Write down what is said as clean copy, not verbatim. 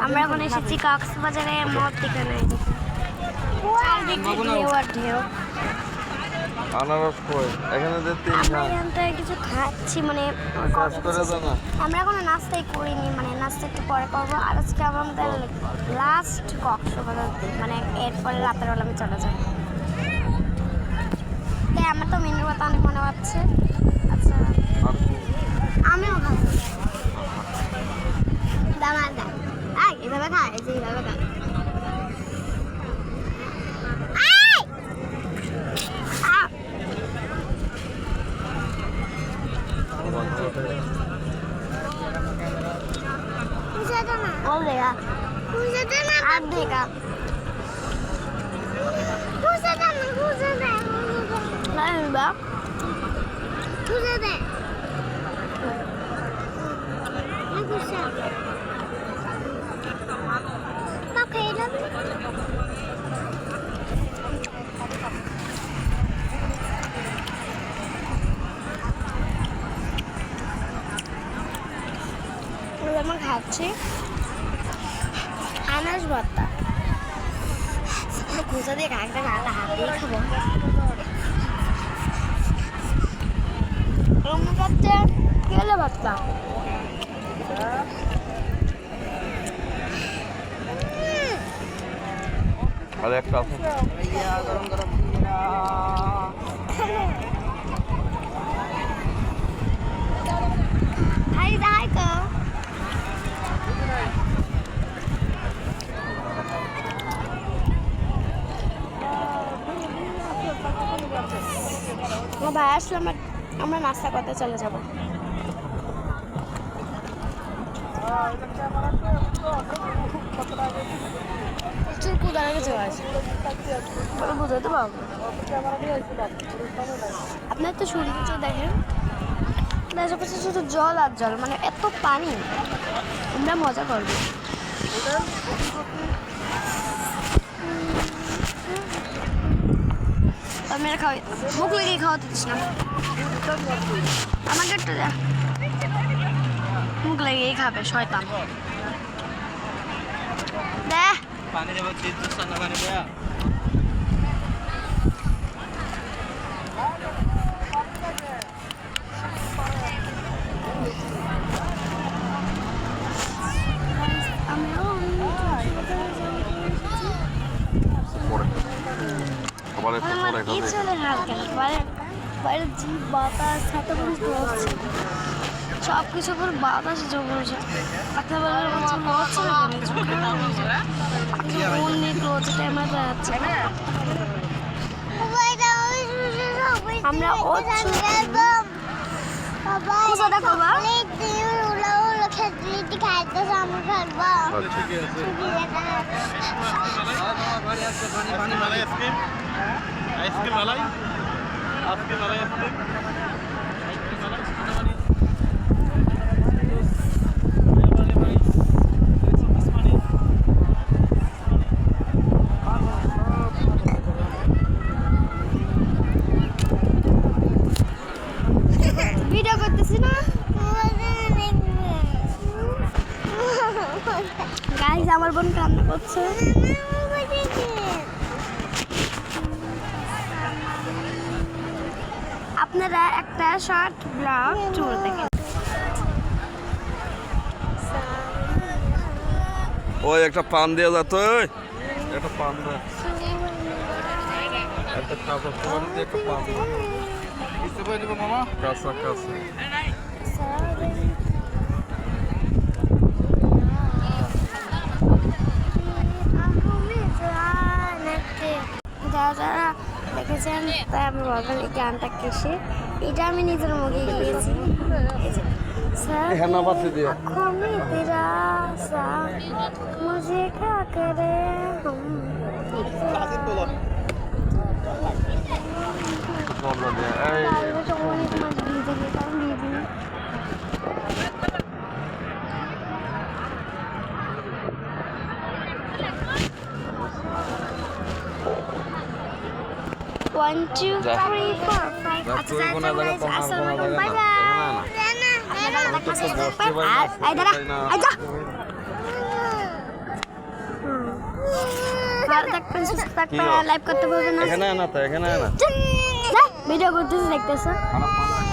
আমরা এখন এসেছি কক্সবাজারে মদ ঠিকানায়। আনারস কই এখানে যে তিনটা কিছু খাচ্ছি মানে আমরা এখনো নাস্তাই করিনি, মানে নাস্তা একটু পরে করবো। আর আজকে আমাদের লাস্ট কক্সবাজার, মানে এরপরে রাতের বেলা আমি চলে যাই। তাই আমার তো মেনুর কথা অনেক মনে হচ্ছে। আচ্ছা আমিও খাবো, দাঁড়া দা এইভাবে খা, এই যে এইভাবে খা। খাচ্ছি আনারস ভর্তা, খোঁজা দিয়ে কাকটা কাকটা হাত দিয়ে খাবো। কেলে ভর্তা আর একটা আছে গরম গরম ভাই আসলে আমরা নাস্তা করতে চলে যাবো। প্রচুর ক্ষুধা লেগেছে বুঝতে পারবো। আপনার তো সৌন্দর্য দেখেন, আশেপাশে শুধু জল আর জল, মানে এত পানি। আমরা মজা করবো। মেরে খাওয়াই, মুখ লেগে খাওয়াতে দিস না আমাকে একটু দে, মুখ লেগেই খাবে শয়তান। দে পানি দেবো, চিজ জুস না পানি দেয়া। সব কিছু পর বাতাস জমেছে, কথা বলার আমরা আইসক্রিম মালাই, আজকে মালাই আইসক্রিম, আইসক্রিম মালাই ভিডিও করতেছি না গাইস, আমার বোন কান্না করছে। আপনারা একটা শর্ট ব্লগ ট্যুর দেখেন। ওই একটা পান দিয়ে যাতো, একটা পান দেয়, একটা কাঁচা তোমার দিয়ে একটা পান দিতে পারি দেবো মামা, কাঁচা কাঁচা। যারা যারা দেখেছেন তাই আমি বলবেন এই গানটা কেসে, এটা আমি নিজের মুখে গিয়েছি। মুঝে क्या करे हम One, two, three, four, five. Assalamualaikum. Bye bye. তো বসতে পারি না, আর এই দাঁড়া পারি না। এই যা ভালো থাকবেন সুস্থ থাকবেন কি হলো? লাইভ করতে পারবেন না এখানে আনা তো, এখানে আনা। ভিডিও করতেছি দেখতেছো খারাপ মানুষ।